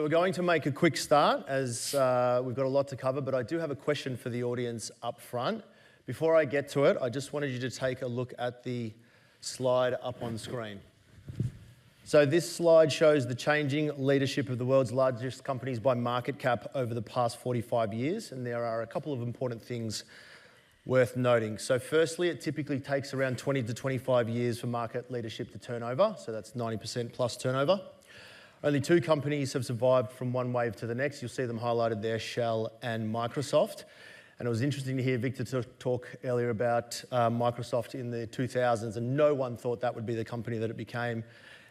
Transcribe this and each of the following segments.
So we're going to make a quick start as we've got a lot to cover, but I do have a question for the audience up front. Before I get to it, I just wanted you to take a look at the slide up on screen. So this slide shows the changing leadership of the world's largest companies by market cap over the past 45 years, and there are a couple of important things worth noting. So firstly, it typically takes around 20 to 25 years for market leadership to turn over, so that's 90% plus turnover. Only two companies have survived from one wave to the next. You'll see them highlighted there, Shell and Microsoft. And it was interesting to hear Victor talk earlier about Microsoft in the 2000s, and no one thought that would be the company that it became.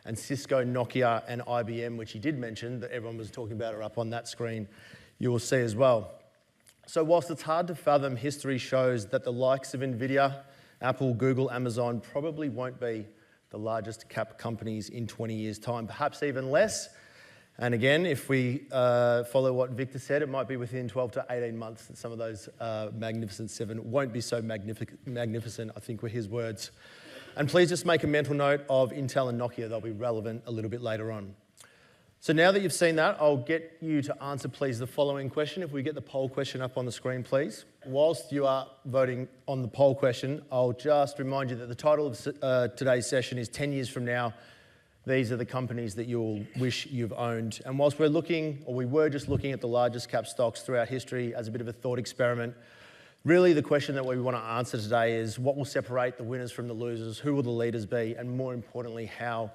And Cisco, Nokia, and IBM, which he did mention, that everyone was talking about, are up on that screen, you will see as well. So whilst it's hard to fathom, history shows that the likes of Nvidia, Apple, Google, Amazon probably won't be the largest cap companies in 20 years' time, perhaps even less. And again, if we follow what Victor said, it might be within 12 to 18 months that some of those magnificent seven won't be so magnificent, I think were his words. And please just make a mental note of Intel and Nokia. They'll be relevant a little bit later on. So now that you've seen that, I'll get you to answer, please, the following question. If we get the poll question up on the screen, please. Whilst you are voting on the poll question, I'll just remind you that the title of today's session is 10 years from now, these are the companies that you'll wish you've owned. And whilst we were just looking at the largest cap stocks throughout history as a bit of a thought experiment, really the question that we want to answer today is what will separate the winners from the losers, who will the leaders be, and more importantly, how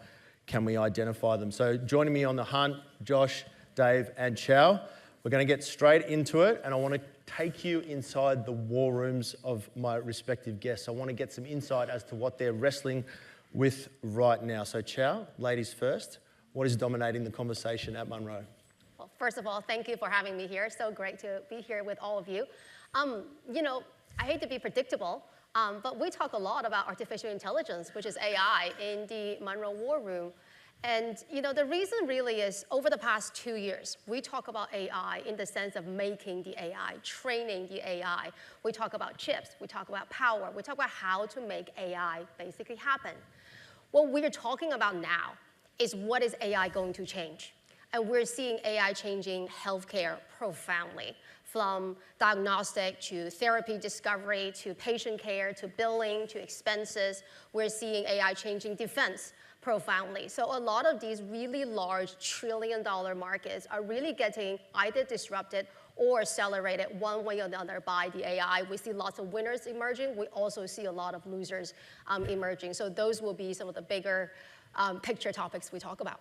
can we identify them? So joining me on the hunt, Josh, Dave, and Qiao. We're going to get straight into it, and I want to take you inside the war rooms of my respective guests. I want to get some insight as to what they're wrestling with right now. So Qiao, ladies first, what is dominating the conversation at Munro? Well, first of all, thank you for having me here. So great to be here with all of you. You know, I hate to be predictable, but we talk a lot about artificial intelligence, which is AI, in the Munro War Room. And you know, the reason really is over the past 2 years, we talk about AI in the sense of making the AI, training the AI. We talk about chips, we talk about power, we talk about how to make AI basically happen. What we're talking about now is what is AI going to change? And we're seeing AI changing healthcare profoundly, from diagnostic to therapy discovery to patient care to billing to expenses. We're seeing AI changing defense profoundly. So a lot of these really large trillion-dollar markets are really getting either disrupted or accelerated one way or another by the AI. We see lots of winners emerging. We also see a lot of losers emerging. So those will be some of the bigger picture topics we talk about.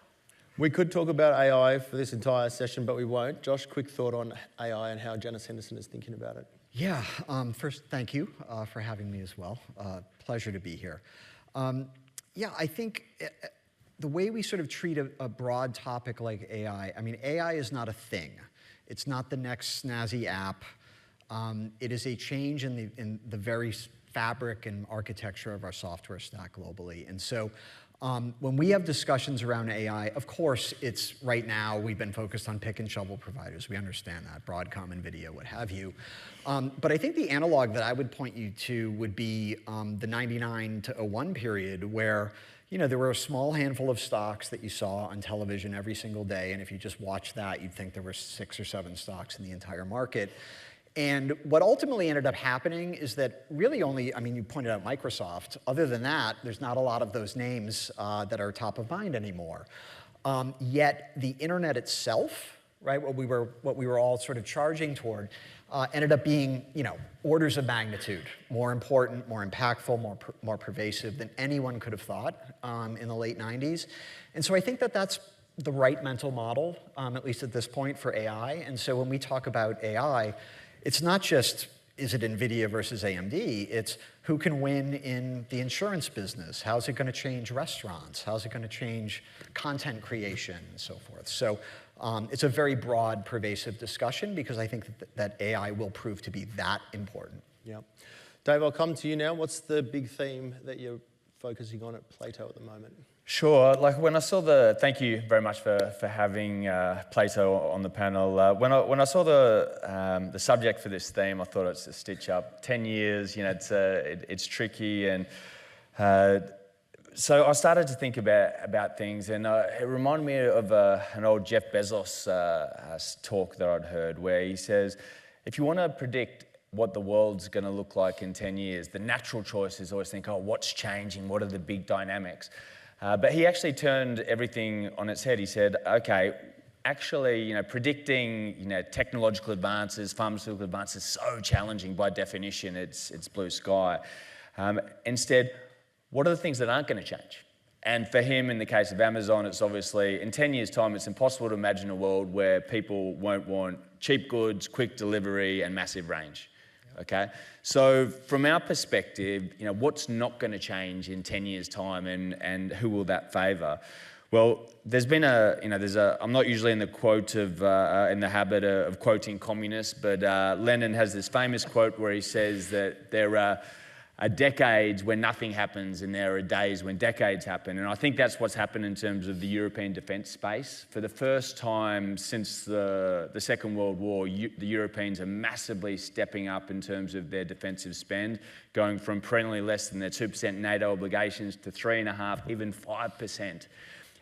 We could talk about AI for this entire session, but we won't. Josh, quick thought on AI and how Janice Henderson is thinking about it. Yeah, first, thank you for having me as well. Pleasure to be here. Yeah, I think the way we sort of treat a broad topic like AI, I mean, AI is not a thing. It's not the next snazzy app. It is a change in the very fabric and architecture of our software stack globally. And so when we have discussions around AI, of course, it's right now we've been focused on pick and shovel providers. We understand that, Broadcom, Nvidia, what have you. But I think the analog that I would point you to would be the 99 to 01 period where there were a small handful of stocks that you saw on television every single day. And if you just watched that, you'd think there were 6 or 7 stocks in the entire market. And what ultimately ended up happening is that really only, I mean, you pointed out Microsoft. Other than that, there's not a lot of those names that are top of mind anymore. Yet the internet itself, right, what we were all sort of charging toward, ended up being, orders of magnitude more important, more impactful, more pervasive than anyone could have thought in the late 90s. And so I think that that's the right mental model, at least at this point, for AI. And so when we talk about AI, it's not just, is it Nvidia versus AMD? It's who can win in the insurance business? How's it going to change restaurants? How's it going to change content creation and so forth? So it's a very broad, pervasive discussion because I think that AI will prove to be that important. Yeah. Dave, I'll come to you now. What's the big theme that you're focusing on at Plato at the moment? Sure. Like when I saw thank you very much for having Plato on the panel. When I saw the subject for this theme, I thought it's a stitch up. 10 years, it's tricky, and so I started to think about things, and it reminded me of an old Jeff Bezos talk that I'd heard, where he says, if you want to predict what the world's going to look like in 10 years, the natural choice is always think, oh, what's changing? What are the big dynamics? But he actually turned everything on its head. He said, okay, actually, predicting, technological advances, pharmaceutical advances is so challenging by definition. It's blue sky. Instead, what are the things that aren't going to change? And for him, in the case of Amazon, it's obviously, in 10 years' time, it's impossible to imagine a world where people won't want cheap goods, quick delivery, and massive range. Okay? So from our perspective, what's not going to change in 10 years' time, and who will that favour? Well, there's been I'm not usually in the in the habit of quoting communists, but Lenin has this famous quote where he says that there are decades when nothing happens, and there are days when decades happen. And I think that's what's happened in terms of the European defence space. For the first time since the Second World War, the Europeans are massively stepping up in terms of their defensive spend, going from perennially less than their 2% NATO obligations to 3.5%, even 5%.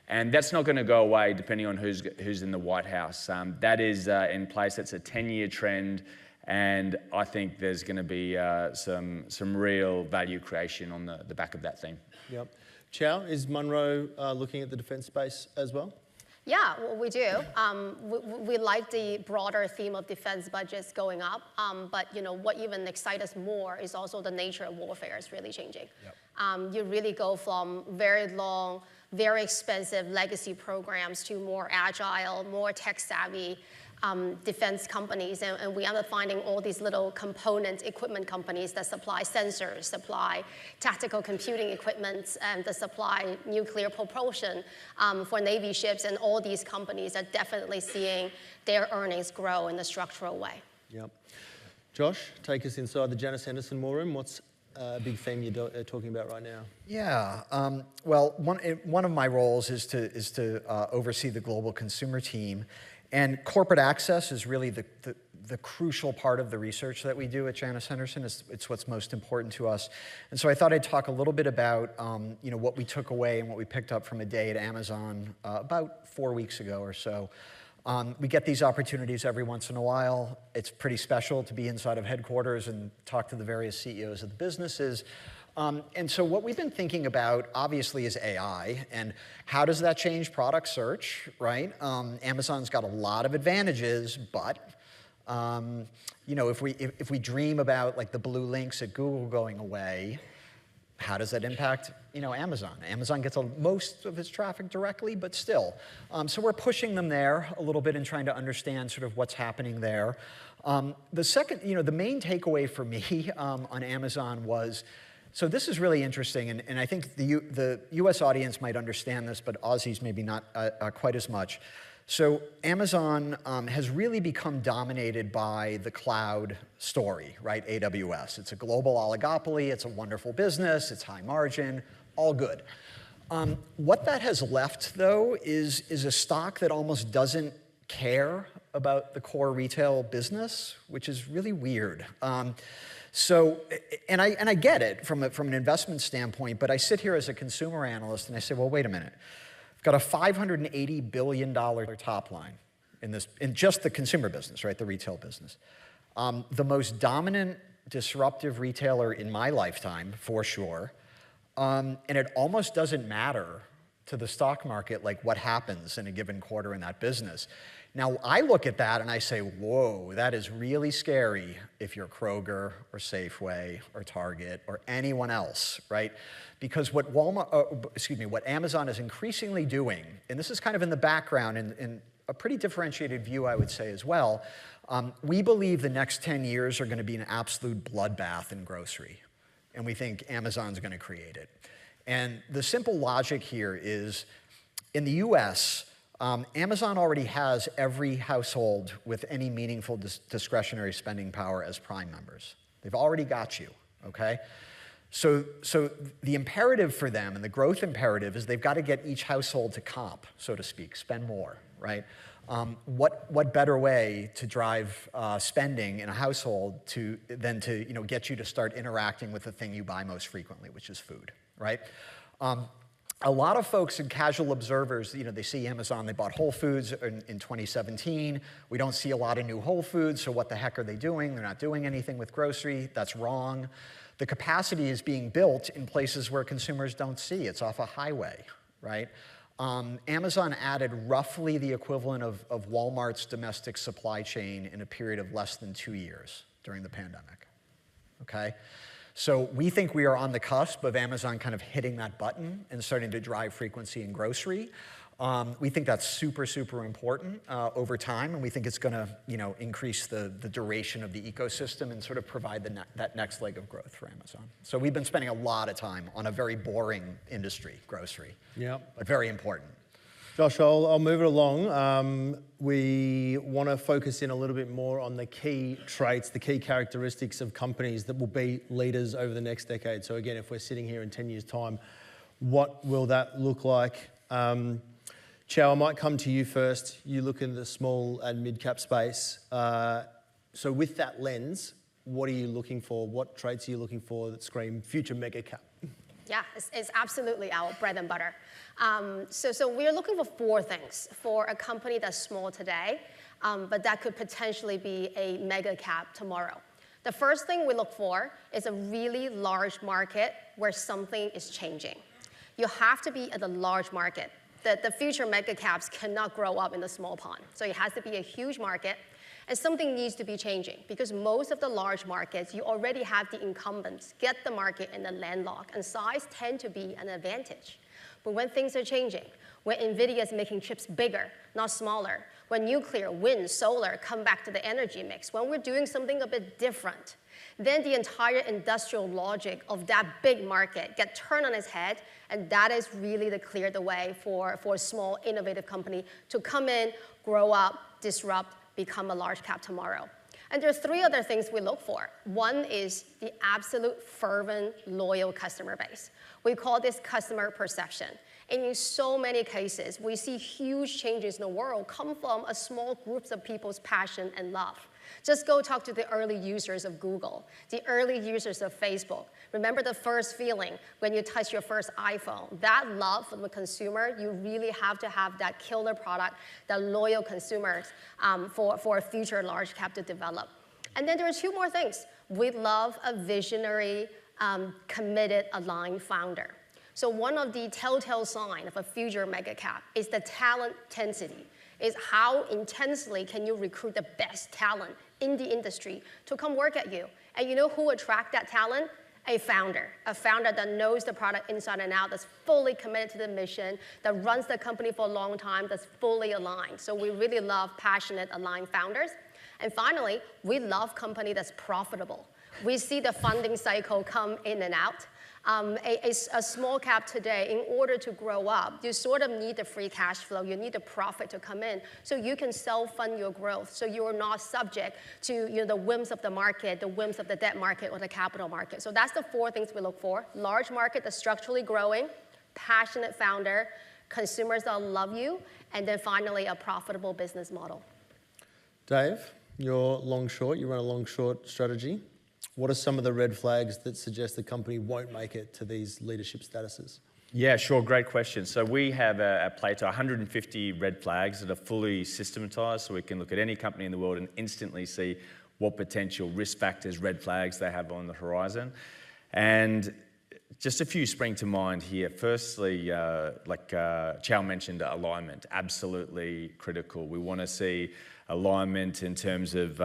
And that's not going to go away depending on who's in the White House. That is in place. That's a 10-year trend. And I think there's going to be some real value creation on the back of that theme. Yep. Qiao, is Munro looking at the defence space as well? Yeah, well, we do. We like the broader theme of defense budgets going up, but what even excites us more is also the nature of warfare is really changing. Yep. You really go from very long, very expensive legacy programs to more agile, more tech-savvy defense companies, and we end up finding all these little component equipment companies that supply sensors, supply tactical computing equipment, and that supply nuclear propulsion for Navy ships, and all these companies are definitely seeing their earnings grow in a structural way. Yep. Josh, take us inside the Janice Henderson War Room. What's a big theme you're talking about right now? Yeah, well, one of my roles is to oversee the global consumer team. And corporate access is really the crucial part of the research that we do at Janice Henderson. It's what's most important to us. And so I thought I'd talk a little bit about what we took away and what we picked up from a day at Amazon about 4 weeks ago or so. We get these opportunities every once in a while. It's pretty special to be inside of headquarters and talk to the various CEOs of the businesses. And so what we've been thinking about, obviously, is AI, and how does that change product search, right? Amazon's got a lot of advantages, but if we dream about like the blue links at Google going away, how does that impact Amazon? Amazon gets most of its traffic directly, but still. So we're pushing them there a little bit and trying to understand sort of what's happening there. The second, the main takeaway for me on Amazon was, so this is really interesting, and I think the US audience might understand this, but Aussies maybe not quite as much. So Amazon has really become dominated by the cloud story, right? AWS. It's a global oligopoly. It's a wonderful business. It's high margin, all good. What that has left, though, is a stock that almost doesn't care about the core retail business, which is really weird. So, and I get it from an investment standpoint, but I sit here as a consumer analyst and I say, well, wait a minute. I've got a $580 billion top line in just the consumer business, right, the retail business. The most dominant disruptive retailer in my lifetime, for sure. And it almost doesn't matter to the stock market like what happens in a given quarter in that business. Now, I look at that and I say, whoa, that is really scary if you're Kroger or Safeway or Target or anyone else, right? Because what Amazon is increasingly doing, and this is kind of in the background in a pretty differentiated view, I would say as well, we believe the next 10 years are going to be an absolute bloodbath in grocery. And we think Amazon's going to create it. And the simple logic here is, in the US, Amazon already has every household with any meaningful discretionary spending power as Prime members. They've already got you, okay? So the imperative for them, and the growth imperative, is they've got to get each household to comp, so to speak, spend more, right? What better way to drive spending in a household than to get you to start interacting with the thing you buy most frequently, which is food, right? a lot of folks and casual observers, they see Amazon, they bought Whole Foods in 2017. We don't see a lot of new Whole Foods, so what the heck are they doing? They're not doing anything with grocery. That's wrong. The capacity is being built in places where consumers don't see. It's off a highway, right? Amazon added roughly the equivalent of Walmart's domestic supply chain in a period of less than 2 years during the pandemic, okay? So we think we are on the cusp of Amazon kind of hitting that button and starting to drive frequency in grocery. We think that's super, super important over time, and we think it's going to, increase the duration of the ecosystem and sort of provide that next leg of growth for Amazon. So we've been spending a lot of time on a very boring industry, grocery, but very important. Josh, I'll move it along. We want to focus in a little bit more on the key traits, the key characteristics of companies that will be leaders over the next decade. So again, if we're sitting here in 10 years' time, what will that look like? Qiao, I might come to you first. You look in the small and mid-cap space. So with that lens, what are you looking for? What traits are you looking for that scream future mega cap? Yeah, it's absolutely our bread and butter. So we're looking for 4 things for a company that's small today, but that could potentially be a mega cap tomorrow. The first thing we look for is a really large market where something is changing. You have to be at a large market. The future mega caps cannot grow up in the small pond. So it has to be a huge market. And something needs to be changing because most of the large markets, you already have the incumbents get the market in the landlocked, and size tend to be an advantage. But when things are changing, when Nvidia is making chips bigger, not smaller, when nuclear, wind, solar come back to the energy mix, when we're doing something a bit different, then the entire industrial logic of that big market get turned on its head, and that is really the way for a small, innovative company to come in, grow up, disrupt, become a large cap tomorrow. And there's 3 other things we look for. One is the absolute fervent, loyal customer base. We call this customer perception. And in so many cases, we see huge changes in the world come from a small group of people's passion and love. Just go talk to the early users of Google, the early users of Facebook. Remember the first feeling when you touch your first iPhone. That love from the consumer, you really have to have that killer product, that loyal consumers for a future large cap to develop. And then there are 2 more things. We love a visionary, committed, aligned founder. So one of the telltale signs of a future mega cap is the talent density. Is how intensely can you recruit the best talent in the industry to come work at you. And you know who attracts that talent? A founder that knows the product inside and out, that's fully committed to the mission, that runs the company for a long time, that's fully aligned. So we really love passionate, aligned founders. And finally, we love company that's profitable. We see the funding cycle come in and out. A small cap today, in order to grow up, you sort of need the free cash flow. You need the profit to come in so you can self-fund your growth, so you're not subject to the whims of the market, the whims of the debt market or the capital market. So that's the 4 things we look for. Large market that's structurally growing, passionate founder, consumers that love you, and then finally a profitable business model. Dave, you're long-short. You run a long-short strategy. What are some of the red flags that suggest the company won't make it to these leadership statuses? Yeah, sure, great question. So we have at Plato 150 red flags that are fully systematized, so we can look at any company in the world and instantly see what potential risk factors, red flags they have on the horizon. And just a few spring to mind here. Firstly, like Qiao mentioned, alignment, absolutely critical. We want to see alignment in terms of,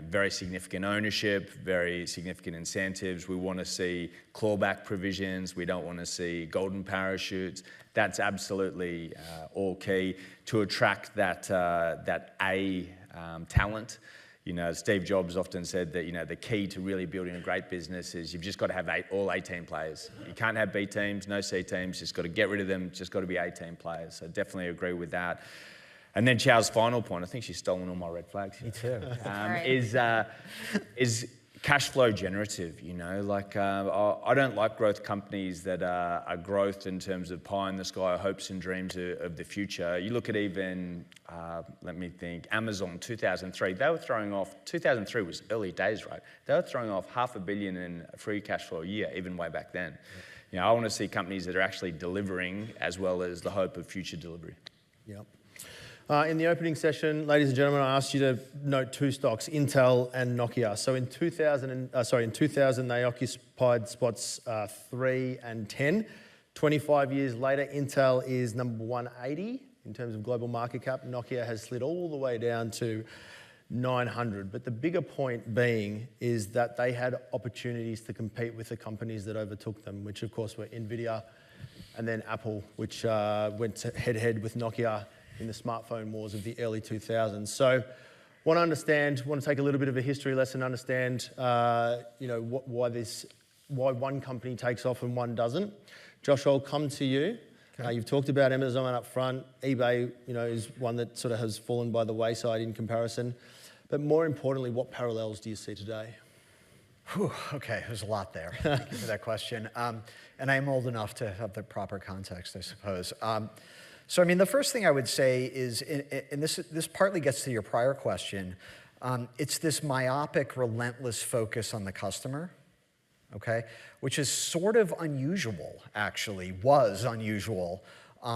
very significant ownership, very significant incentives. We want to see clawback provisions. We don't want to see golden parachutes. That's absolutely all key to attract that talent. Steve Jobs often said that the key to really building a great business is you've just got to have all 18 players. You can't have B teams, no C teams. Just got to get rid of them. Just got to be 18 players. So definitely agree with that. And then Qiao's final point, I think she's stolen all my red flags. Me too. Is cash flow generative, I don't like growth companies that are growth in terms of pie in the sky, hopes and dreams of the future. You look at even, let me think, Amazon 2003, they were throwing off, 2003 was early days, right? They were throwing off $500 million in free cash flow a year, even way back then. I want to see companies that are actually delivering as well as the hope of future delivery. Yep. In the opening session, ladies and gentlemen, I asked you to note two stocks, Intel and Nokia. So in 2000, they occupied spots 3 and 10. 25 years later, Intel is number 180 in terms of global market cap. Nokia has slid all the way down to 900. But the bigger point being is that they had opportunities to compete with the companies that overtook them, which of course were Nvidia and then Apple, which went head-to-head with Nokia in the smartphone wars of the early 2000s. So want to take a little bit of a history lesson, understand why one company takes off and one doesn't. Josh, I'll come to you. Okay. You've talked about Amazon up front. eBay, is one that sort of has fallen by the wayside in comparison. But more importantly, what parallels do you see today? Whew, okay, there's a lot there. Thank you for that question. And I'm old enough to have the proper context, I suppose. So, the first thing I would say is, and this partly gets to your prior question, it's this myopic, relentless focus on the customer, okay, which is sort of unusual, actually, was unusual,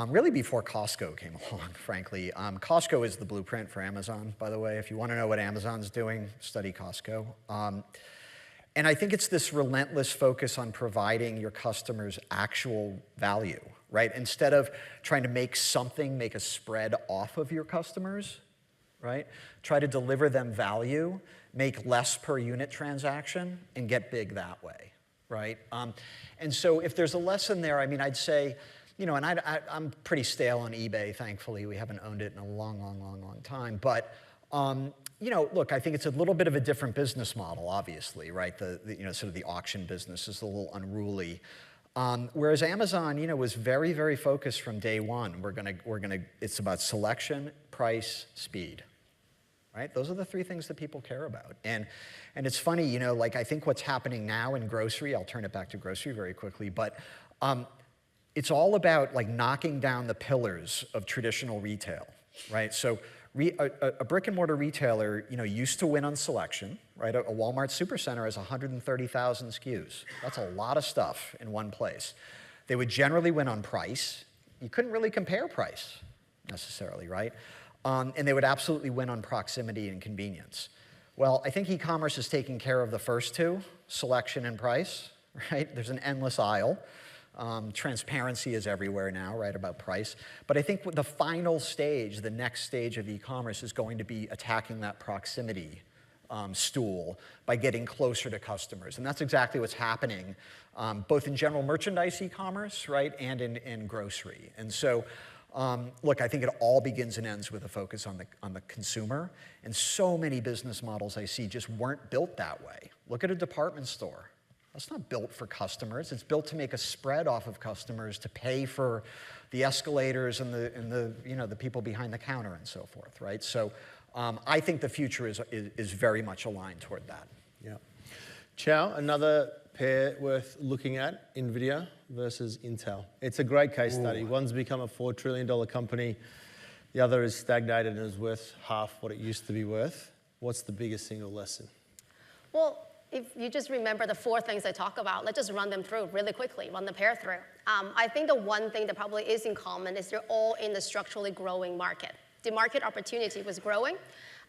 really before Costco came along, frankly. Costco is the blueprint for Amazon, by the way. If you want to know what Amazon's doing, study Costco. And I think it's this relentless focus on providing your customers actual value, right? Instead of trying to make a spread off of your customers, right? Try to deliver them value, make less per unit transaction, and get big that way, right? And so if there's a lesson there, I'd say, and I'm pretty stale on eBay, thankfully. We haven't owned it in a long, long, long, long time. But look, I think it's a little bit of a different business model, obviously, right? Sort of the auction business is a little unruly. Whereas Amazon, was very, very focused from day one. It's about selection, price, speed, right? Those are the three things that people care about. And it's funny, I think what's happening now in grocery, I'll turn it back to grocery very quickly, but it's all about knocking down the pillars of traditional retail, right? So a brick and mortar retailer, used to win on selection, right? A Walmart Supercenter has 130,000 SKUs. That's a lot of stuff in one place. They would generally win on price. You couldn't really compare price necessarily, right? And they would absolutely win on proximity and convenience. Well, I think e-commerce is taking care of the first two, selection and price, right? There's an endless aisle. Transparency is everywhere now, right, about price. But I think the final stage, the next stage of e-commerce is going to be attacking that proximity stool by getting closer to customers. And that's exactly what's happening, both in general merchandise e-commerce, right, and in grocery. And so, look, I think it all begins and ends with a focus on the consumer. And so many business models I see just weren't built that way. Look at a department store. That's not built for customers. It's built to make a spread off of customers to pay for the escalators and the people behind the counter and so forth, right? So I think the future is very much aligned toward that. Yeah. Qiao, another pair worth looking at, Nvidia versus Intel. It's a great case study. One's become a $4 trillion company. The other is stagnated and is worth half what it used to be worth. What's the biggest single lesson? Well, if you just remember the 4 things I talk about, let's just run them through really quickly, run the pair through. I think the one thing that probably is in common is they're all in the structurally growing market. The market opportunity was growing.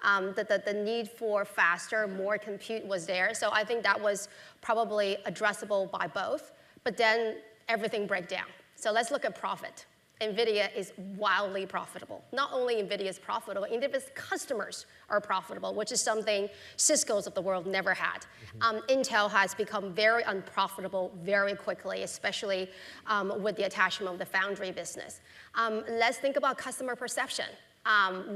The need for faster, more compute was there. So I think that was probably addressable by both. But then everything broke down. So let's look at profit. Nvidia is wildly profitable. Not only Nvidia is profitable, Nvidia's customers are profitable, which is something Cisco's of the world never had. Intel has become very unprofitable very quickly, especially with the attachment of the foundry business. Let's think about customer perception.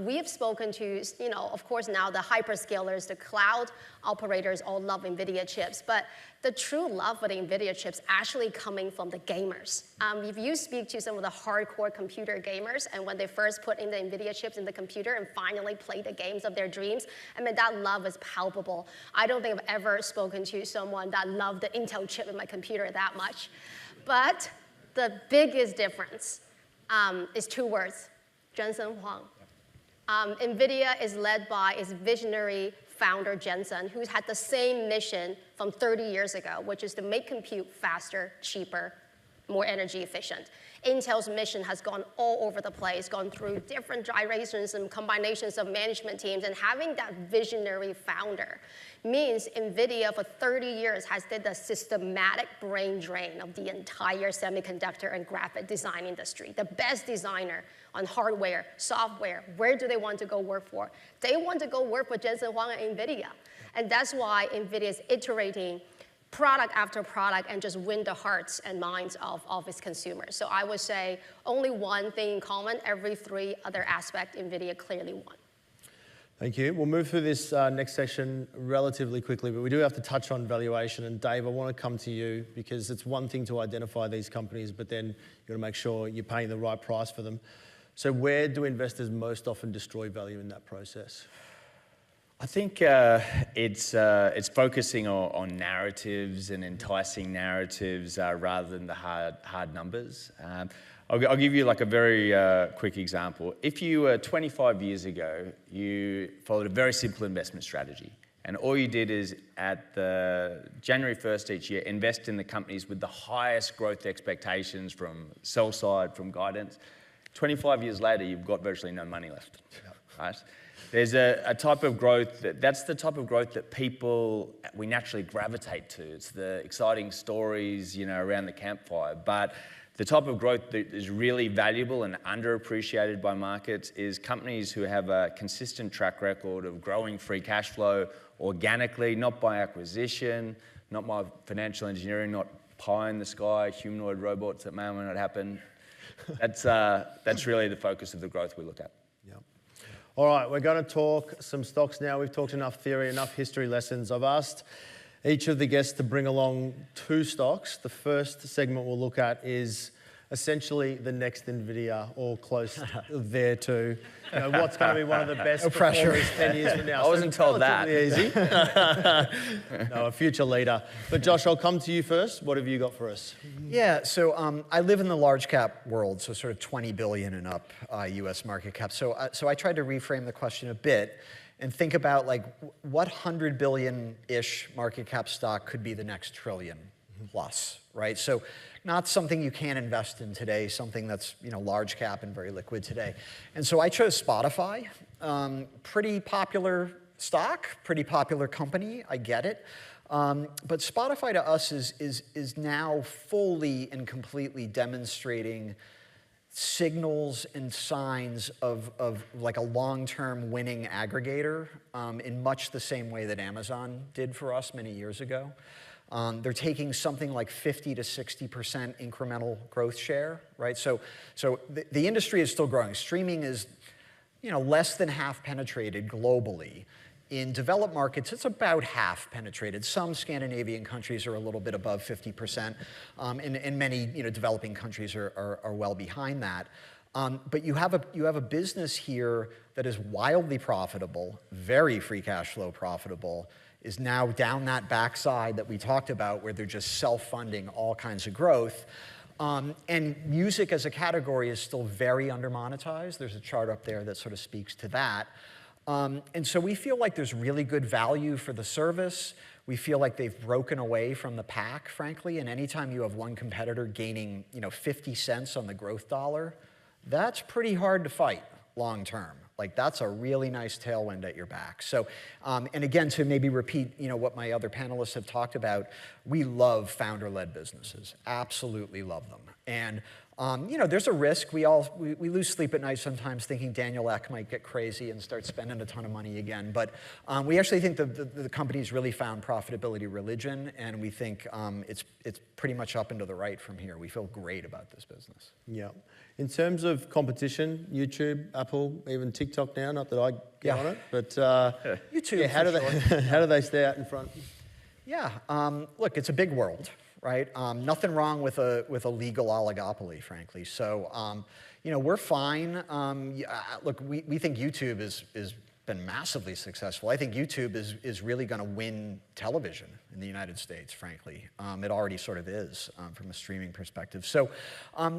We have spoken to, of course, now the hyperscalers, the cloud operators all love NVIDIA chips, but the true love for the NVIDIA chips actually coming from the gamers. If you speak to some of the hardcore computer gamers, and when they first put in the NVIDIA chips in the computer and finally play the games of their dreams, that love is palpable. I don't think I've ever spoken to someone that loved the Intel chip in my computer that much. But the biggest difference is 2 words, Jensen Huang. NVIDIA is led by its visionary founder, Jensen, who's had the same mission from 30 years ago, which is to make compute faster, cheaper, more energy efficient. Intel's mission has gone all over the place, gone through different gyrations and combinations of management teams, and having that visionary founder means NVIDIA for 30 years has did a systematic brain drain of the entire semiconductor and graphic design industry. The best designer on hardware, software, where do they want to go work for? They want to go work for Jensen Huang at NVIDIA. And that's why NVIDIA is iterating product after product and just win the hearts and minds of its consumers. So I would say only one thing in common, every 3 other aspects NVIDIA clearly won. Thank you. We'll move through this next session relatively quickly, but we do have to touch on valuation. And Dave, I want to come to you because it's one thing to identify these companies, but then you've got to make sure you're paying the right price for them. So where do investors most often destroy value in that process? I think it's focusing on narratives and enticing narratives rather than the hard numbers. I'll give you like a very quick example. If you 25 years ago, you followed a very simple investment strategy, and all you did is at the January 1st each year, invest in the companies with the highest growth expectations from sell side, from guidance. 25 years later, you've got virtually no money left, right? There's a type of growth, that's the type of growth that we naturally gravitate to. It's the exciting stories, around the campfire. But the type of growth that is really valuable and underappreciated by markets is companies who have a consistent track record of growing free cash flow organically, not by acquisition, not by financial engineering, not pie in the sky, humanoid robots that may or may not happen. That's really the focus of the growth we look at. All right, we're going to talk some stocks now. We've talked enough theory, enough history lessons. I've asked each of the guests to bring along 2 stocks. The first segment we'll look at is essentially the next Nvidia, or close there too. What's going to be one of the best performers 10 years from now? I wasn't told that. Easy. No, a future leader. But Josh, I'll come to you first. What have you got for us? Yeah, so I live in the large cap world, so sort of 20 billion and up US market cap. So I tried to reframe the question a bit and think about like what 100 billion-ish market cap stock could be the next trillion plus, right? So not something you can invest in today, something that's large cap and very liquid today. And so I chose Spotify, pretty popular stock, pretty popular company, I get it. But Spotify to us is now fully and completely demonstrating signals and signs of like a long-term winning aggregator in much the same way that Amazon did for us many years ago. They're taking something like 50 to 60% incremental growth share, right? So the industry is still growing. Streaming is, less than half penetrated globally. In developed markets, it's about half penetrated. Some Scandinavian countries are a little bit above 50%, and many developing countries are well behind that. But you have a business here that is wildly profitable, very free cash flow profitable, is now down that backside that we talked about where they're just self-funding all kinds of growth. And music as a category is still very under-monetized. There's a chart up there that sort of speaks to that. And so we feel like there's really good value for the service. We feel like they've broken away from the pack, frankly. And anytime you have one competitor gaining 50 cents on the growth dollar, that's pretty hard to fight long term. Like that's a really nice tailwind at your back. So, and again, to maybe repeat, what my other panelists have talked about, we love founder-led businesses. Absolutely love them. And there's a risk. We lose sleep at night sometimes thinking Daniel Ek might get crazy and start spending a ton of money again. But we actually think the company's really found profitability religion, and we think it's pretty much up and to the right from here. We feel great about this business. Yeah. In terms of competition, YouTube, Apple, even TikTok now, not that I get on it, but YouTube, yeah, how do they stay out in front? Yeah, look, it's a big world, right? Nothing wrong with a legal oligopoly, frankly. So, we're fine. Look, we think YouTube has been massively successful. I think YouTube is really going to win television in the United States, frankly. It already sort of is from a streaming perspective. So,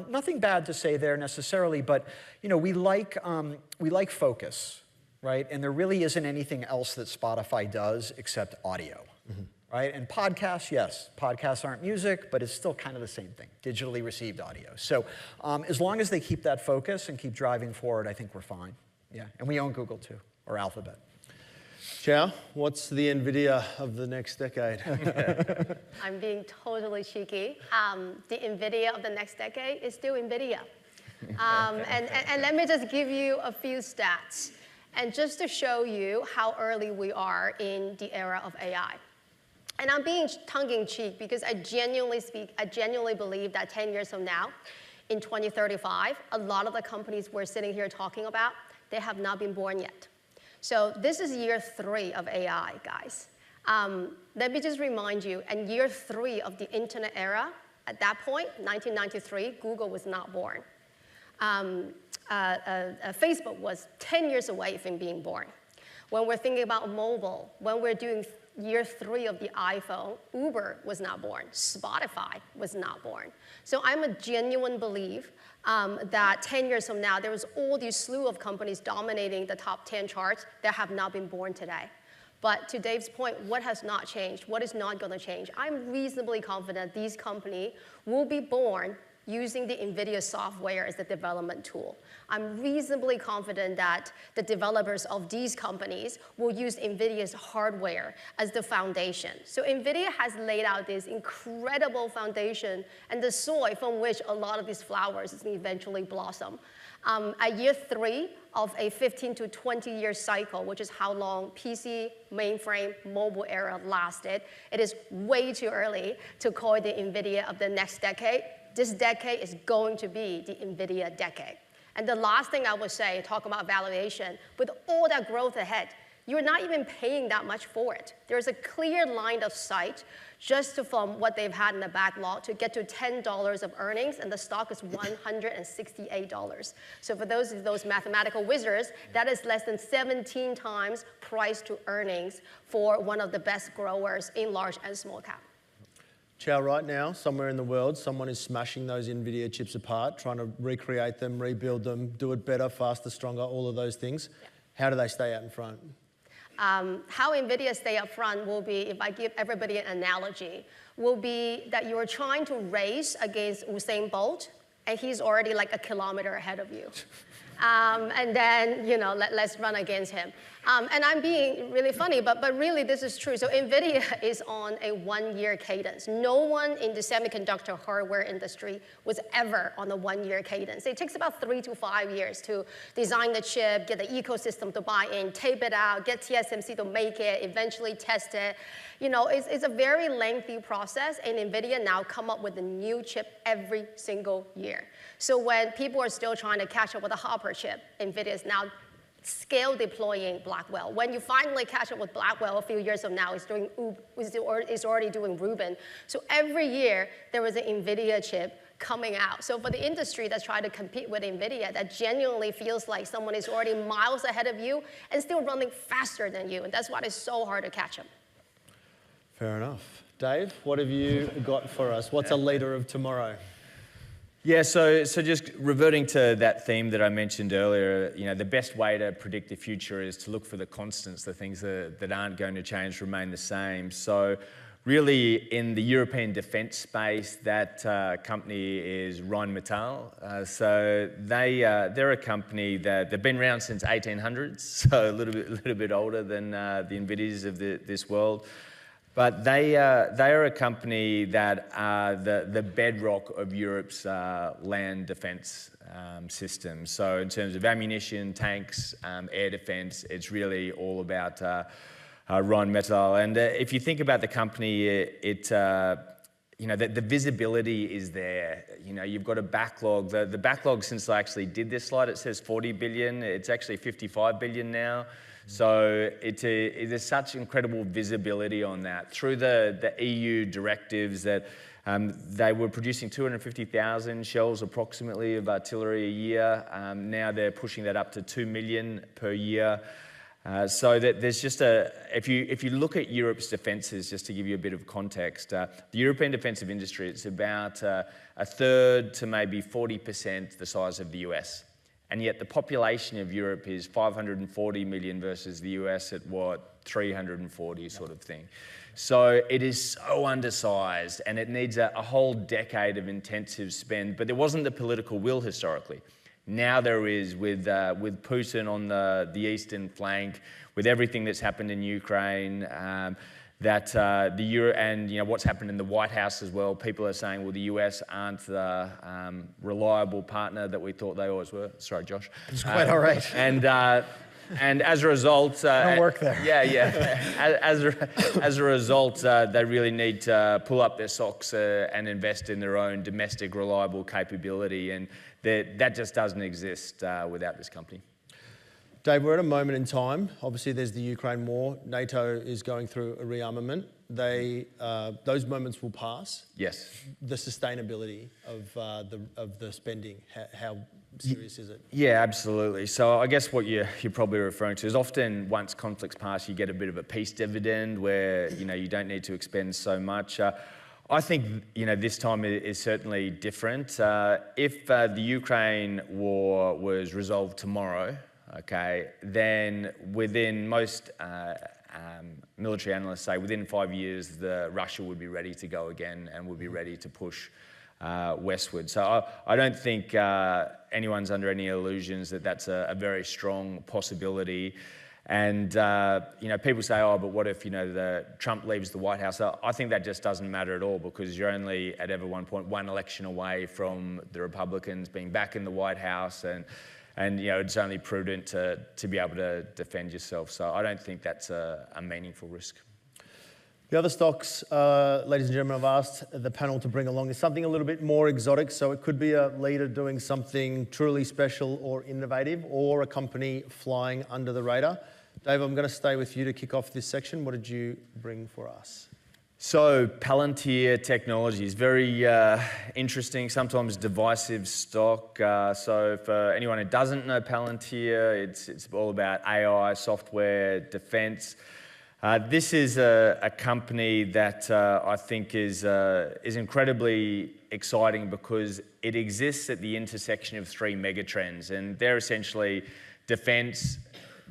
nothing bad to say there necessarily, but we like focus, right? And there really isn't anything else that Spotify does except audio. Mm-hmm. right? And podcasts, yes, podcasts aren't music, but it's still kind of the same thing, digitally received audio. So as long as they keep that focus and keep driving forward, I think we're fine. Yeah, and we own Google too, or Alphabet. Qiao, what's the Nvidia of the next decade? I'm being totally cheeky. The Nvidia of the next decade is still Nvidia. And let me just give you a few stats, and just to show you how early we are in the era of AI. And I'm being tongue-in-cheek because I genuinely believe that 10 years from now, in 2035, a lot of the companies we're sitting here talking about, they have not been born yet. So this is year 3 of AI, guys. Let me just remind you, in year 3 of the internet era, at that point, 1993, Google was not born. Facebook was 10 years away from being born. When we're thinking about mobile, when we're doing year 3 of the iPhone, Uber was not born. Spotify was not born. So I'm a genuine belief that 10 years from now, there was all these slew of companies dominating the top 10 charts that have not been born today. But to Dave's point, what has not changed? What is not going to change? I'm reasonably confident these companies will be born using the NVIDIA software as the development tool. I'm reasonably confident that the developers of these companies will use NVIDIA's hardware as the foundation. So NVIDIA has laid out this incredible foundation and the soil from which a lot of these flowers will eventually blossom. At year 3 of a 15 to 20-year cycle, which is how long PC, mainframe, mobile era lasted, it is way too early to call it the NVIDIA of the next decade. This decade is going to be the NVIDIA decade. And the last thing I would say, talk about valuation, with all that growth ahead, you're not even paying that much for it. There's a clear line of sight just from what they've had in the backlog to get to $10 of earnings, and the stock is $168. So for those mathematical wizards, that is less than 17 times price to earnings for one of the best growers in large and small cap. Qiao, right now, somewhere in the world, someone is smashing those NVIDIA chips apart, trying to recreate them, rebuild them, do it better, faster, stronger, all of those things. Yeah. How do they stay out in front? How NVIDIA stay up front will be, if I give everybody an analogy, will be that you're trying to race against Usain Bolt, and he's already like a kilometer ahead of you. And then, let's run against him. And I'm being really funny, but really this is true. So NVIDIA is on a 1-year cadence. No one in the semiconductor hardware industry was ever on a 1-year cadence. It takes about 3 to 5 years to design the chip, get the ecosystem to buy in, tape it out, get TSMC to make it, eventually test it. It's a very lengthy process, and NVIDIA now come up with a new chip every single year. So when people are still trying to catch up with a Hopper chip, NVIDIA is now scale deploying Blackwell. When you finally catch up with Blackwell a few years from now, it's already doing Rubin. So every year, there was an NVIDIA chip coming out. So for the industry that's trying to compete with NVIDIA, that genuinely feels like someone is already miles ahead of you and still running faster than you. And that's why it's so hard to catch them. Fair enough. Dave, what have you got for us? What's a leader of tomorrow? Yeah, so just reverting to that theme that I mentioned earlier, the best way to predict the future is to look for the constants, the things that aren't going to change, remain the same. So really in the European defense space, that company is Rheinmetall. So they're a company that they've been around since 1800s, so a little bit older than the NVIDIAs of this world. But they are a company that are the bedrock of Europe's land defense system. So in terms of ammunition, tanks, air defense, it's really all about Rheinmetall. And if you think about the company, the visibility is there. You've got a backlog. The backlog, since I actually did this slide, it says 40 billion. It's actually 55 billion now. So it is such incredible visibility on that. Through the EU directives that they were producing 250,000 shells approximately of artillery a year. Now they're pushing that up to 2 million per year. So that there's just if you look at Europe's defences, just to give you a bit of context, the European defensive industry, it's about a third to maybe 40% the size of the US. And yet the population of Europe is 540 million versus the US at what, 340 sort of thing. So it is so undersized, and it needs a whole decade of intensive spend, but there wasn't the political will historically. Now there is, with Putin on the eastern flank, with everything that's happened in Ukraine, that the Euro and what's happened in the White House as well. People are saying, well, the US aren't the reliable partner that we thought they always were. Sorry, Josh. It's quite all right. And as a result, don't work there. Yeah. As a result, they really need to pull up their socks and invest in their own domestic reliable capability, and that just doesn't exist without this company. Dave, we're at a moment in time. Obviously, there's the Ukraine war. NATO is going through a rearmament. Those moments will pass. Yes. The sustainability of the spending, how serious is it? Yeah, absolutely. So I guess what you're probably referring to is often once conflicts pass, you get a bit of a peace dividend where you don't need to expend so much. I think this time is certainly different. If the Ukraine war was resolved tomorrow, okay, then within most military analysts say within 5 years, Russia would be ready to go again and would be ready to push westward. So I don't think anyone's under any illusions that that's a very strong possibility. And people say, oh, but what if Trump leaves the White House? I think that just doesn't matter at all, because you're only at ever one point one election away from the Republicans being back in the White House, and it's only prudent to be able to defend yourself. So I don't think that's a meaningful risk. The other stocks, ladies and gentlemen, I've asked the panel to bring along is something a little bit more exotic. So it could be a leader doing something truly special or innovative, or a company flying under the radar. Dave, I'm going to stay with you to kick off this section. What did you bring for us? So Palantir Technology is very interesting, sometimes divisive stock. So for anyone who doesn't know Palantir, it's all about AI, software, defense. This is a company that I think is incredibly exciting because it exists at the intersection of three megatrends, and they're essentially defense,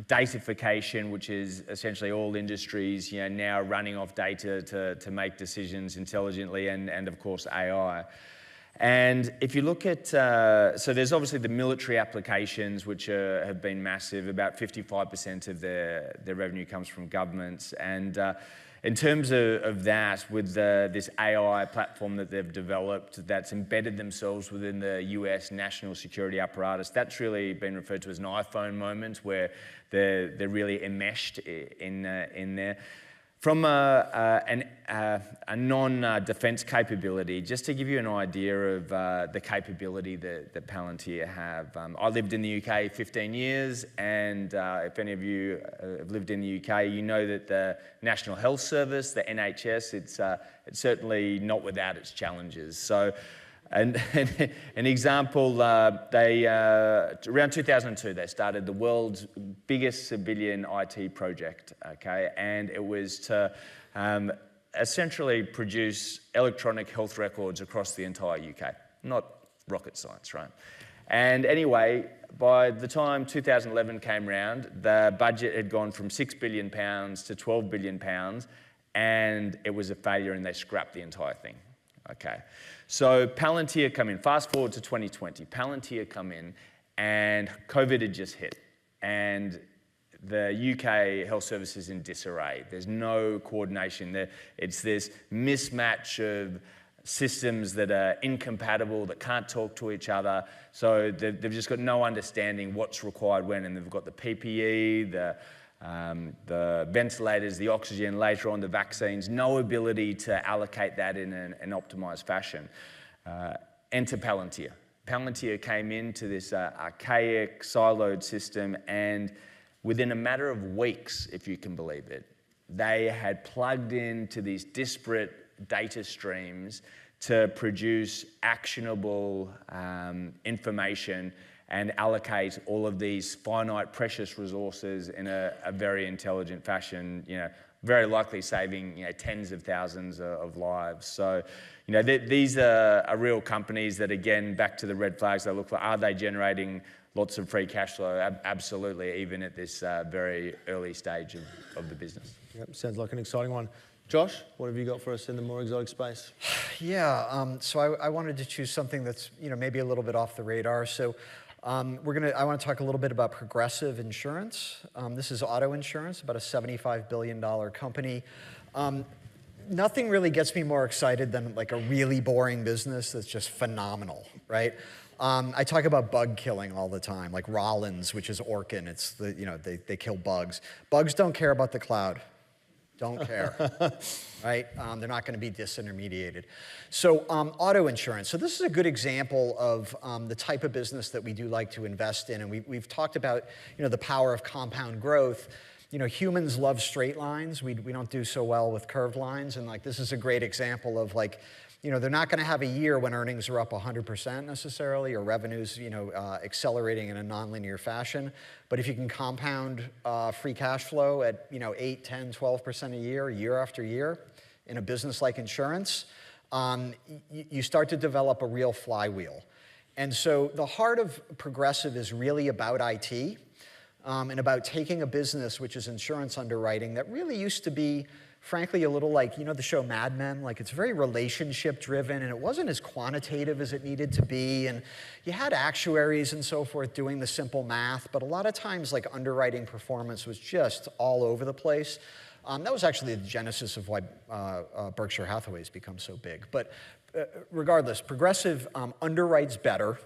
datafication, which is essentially all industries now running off data to make decisions intelligently, and of course AI. And if you look at, so there's obviously the military applications, which have been massive. About 55% of their revenue comes from governments. And in terms of that, with this AI platform that they've developed that's embedded themselves within the US national security apparatus, that's really been referred to as an iPhone moment, where they're really enmeshed in there. From a non-defense capability, just to give you an idea of the capability that Palantir have. I lived in the UK 15 years, and if any of you have lived in the UK, you know that the National Health Service, the NHS, it's certainly not without its challenges. So, an example, they around 2002 they started the world's biggest civilian IT project, okay, and it was to essentially produce electronic health records across the entire UK. Not rocket science, right? And anyway, by the time 2011 came round, the budget had gone from £6 billion to £12 billion, and it was a failure, and they scrapped the entire thing. Okay, so Palantir come in. Fast forward to 2020. Palantir come in, and COVID had just hit, and the UK health service is in disarray. There's no coordination. It's this mismatch of systems that are incompatible, that can't talk to each other. So they've just got no understanding what's required when, and they've got the PPE, the ventilators, the oxygen, later on the vaccines, no ability to allocate that in an optimized fashion. Enter Palantir. Palantir came into this archaic, siloed system, and within a matter of weeks, if you can believe it, they had plugged into these disparate data streams to produce actionable information and allocate all of these finite, precious resources in a very intelligent fashion, very likely saving tens of thousands of lives. So, these are real companies that, again, back to the red flags, they look for, are they generating lots of free cash flow, absolutely, even at this very early stage of the business. Yep, sounds like an exciting one. Josh, what have you got for us in the more exotic space? Yeah, so I wanted to choose something that's maybe a little bit off the radar. So I want to talk a little bit about Progressive Insurance. This is auto insurance, about a $75 billion company. Nothing really gets me more excited than like a really boring business that's just phenomenal, right? I talk about bug killing all the time, like Rollins, which is Orkin. It's they kill bugs. Bugs don't care about the cloud. Don't care, right? They're not going to be disintermediated. So auto insurance. So this is a good example of the type of business that we do like to invest in. And we've talked about the power of compound growth. Humans love straight lines. We don't do so well with curved lines. And like this is a great example of like, they're not going to have a year when earnings are up 100% necessarily, or revenues, accelerating in a nonlinear fashion. But if you can compound free cash flow at, 8, 10, 12% a year after year, in a business like insurance, you start to develop a real flywheel. And so the heart of Progressive is really about IT, and about taking a business, which is insurance underwriting, that really used to be, frankly, a little like, the show Mad Men? Like, it's very relationship-driven, and it wasn't as quantitative as it needed to be, and you had actuaries and so forth doing the simple math, but a lot of times, like, underwriting performance was just all over the place. That was actually the genesis of why Berkshire Hathaway's become so big. But regardless, Progressive underwrites better,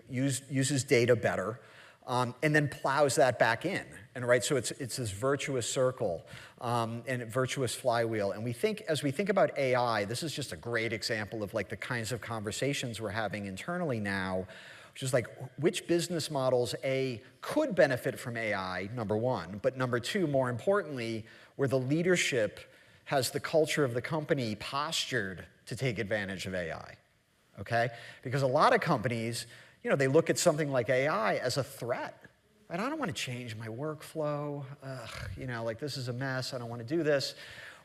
uses data better, and then plows that back in. And right, so it's this virtuous circle and a virtuous flywheel. And as we think about AI, this is just a great example of like the kinds of conversations we're having internally now, which is like which business models, could benefit from AI, number one, but number two, more importantly, where the leadership has the culture of the company postured to take advantage of AI, okay? Because a lot of companies, they look at something like AI as a threat. Right? I don't want to change my workflow. Like this is a mess. I don't want to do this.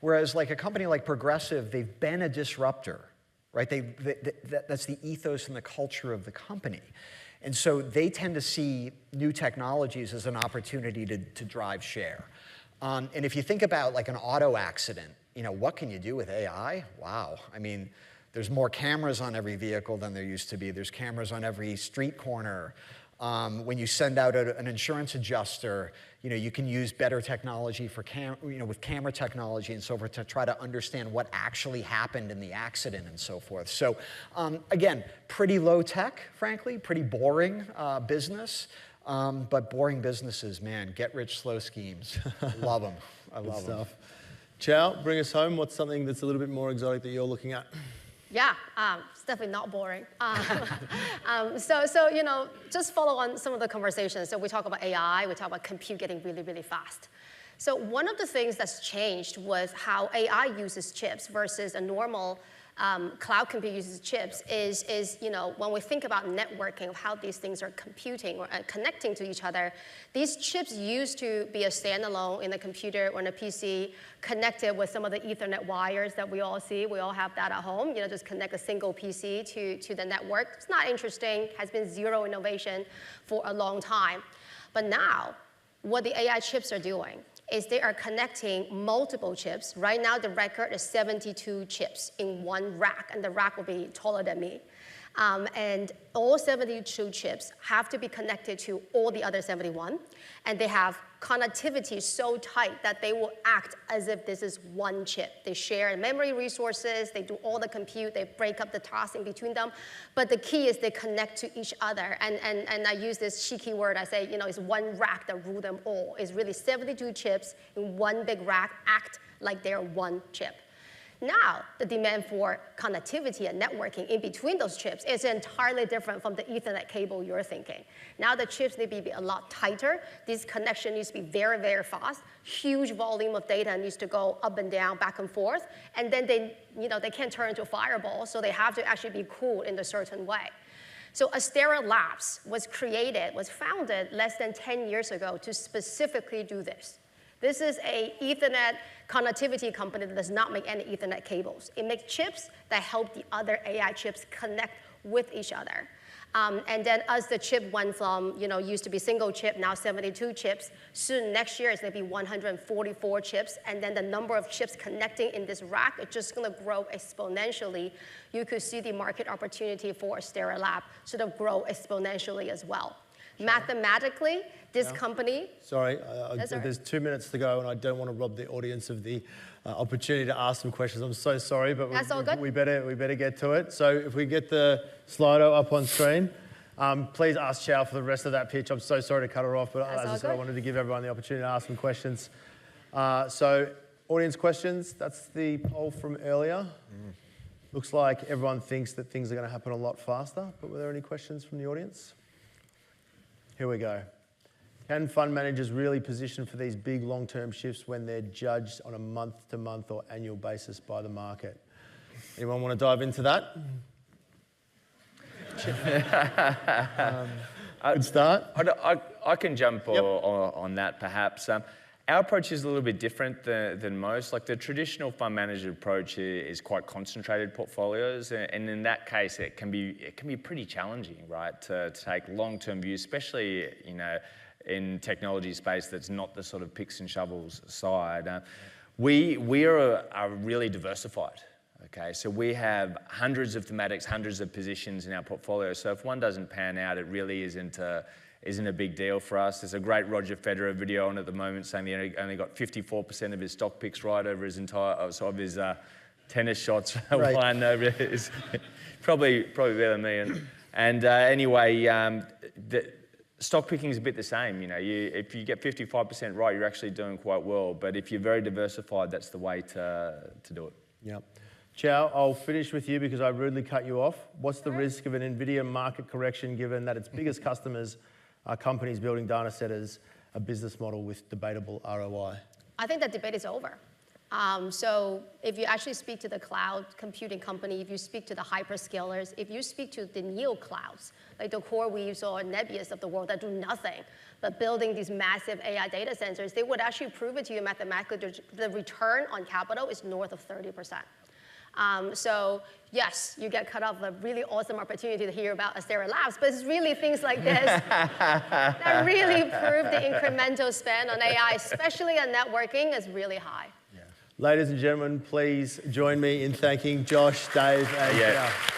Whereas like a company like Progressive, they've been a disruptor, right? That's the ethos and the culture of the company. And so they tend to see new technologies as an opportunity to drive share. And if you think about like an auto accident, what can you do with AI? Wow. I mean, there's more cameras on every vehicle than there used to be. There's cameras on every street corner. When you send out an insurance adjuster, you can use better technology for with camera technology and so forth to try to understand what actually happened in the accident and so forth. So again, pretty low tech, frankly, pretty boring business. But boring businesses, man, get rich slow schemes. Love them. I love them. Qiao, bring us home. What's something that's a little bit more exotic that you're looking at? Yeah, it's definitely not boring. Just follow on some of the conversations. So we talk about AI, we talk about compute getting really, really fast. So one of the things that's changed was how AI uses chips versus a normal cloud compute uses chips is when we think about networking of how these things are computing or connecting to each other, these chips used to be a standalone in a computer or in a PC connected with some of the Ethernet wires that we all see. We all have that at home. Just connect a single PC to the network. It's not interesting, has been zero innovation for a long time. But now, what the AI chips are doing is they are connecting multiple chips. Right now, the record is 72 chips in one rack, and the rack will be taller than me. And all 72 chips have to be connected to all the other 71, and they have connectivity so tight that they will act as if this is one chip. They share memory resources, they do all the compute, they break up the tasks in between them, but the key is they connect to each other. And I use this cheeky word, I say, it's one rack that rule them all. It's really 72 chips in one big rack act like they're one chip. Now, the demand for connectivity and networking in between those chips is entirely different from the Ethernet cable you're thinking. Now the chips need to be a lot tighter. This connection needs to be very, very fast. Huge volume of data needs to go up and down, back and forth. And then they can't turn into a fireball, so they have to actually be cooled in a certain way. So Astera Labs was founded less than 10 years ago to specifically do this. This is an Ethernet connectivity company that does not make any Ethernet cables. It makes chips that help the other AI chips connect with each other. And then as the chip went from, used to be single chip, now 72 chips, soon next year it's going to be 144 chips. And then the number of chips connecting in this rack is just going to grow exponentially. You could see the market opportunity for Astera Lab sort of grow exponentially as well. Sure. Mathematically, this company... Sorry, there's 2 minutes to go, and I don't want to rob the audience of the opportunity to ask some questions. I'm so sorry, but we better get to it. So if we get the Slido up on screen, please ask Qiao for the rest of that pitch. I'm so sorry to cut her off, but as I said, I wanted to give everyone the opportunity to ask some questions. So audience questions, that's the poll from earlier. Looks like everyone thinks that things are going to happen a lot faster, but were there any questions from the audience? Here we go. Can fund managers really position for these big long-term shifts when they're judged on a month-to-month or annual basis by the market? Anyone want to dive into that? Good start. I can jump on that perhaps. Our approach is a little bit different than most. Like the traditional fund manager approach is quite concentrated portfolios, and in that case, it can be pretty challenging, right, to take long-term views, especially in technology space that's not the sort of picks and shovels side. We are really diversified. Okay, so we have hundreds of thematics, hundreds of positions in our portfolio. So if one doesn't pan out, it really isn't a big deal for us. There's a great Roger Federer video on at the moment saying he only got 54% of his stock picks right over his of his tennis shots. Right. Won over his, probably better than me. And anyway, the stock picking is a bit the same. If you get 55% right, you're actually doing quite well. But if you're very diversified, that's the way to do it. Yep. Qiao, I'll finish with you because I rudely cut you off. What's the risk of an Nvidia market correction given that its biggest customers are companies building data centers, a business model with debatable ROI? I think that debate is over. So if you actually speak to the cloud computing company, if you speak to the hyperscalers, if you speak to the neo clouds, like the CoreWeaves or Nebius of the world that do nothing but building these massive AI data centers, they would actually prove it to you mathematically. The return on capital is north of 30%. So yes, you get cut off a really awesome opportunity to hear about Astera Labs, but it's really things like this that really prove the incremental spend on AI, especially on networking, is really high. Yeah. Ladies and gentlemen, please join me in thanking Josh, Dave, and Qiao.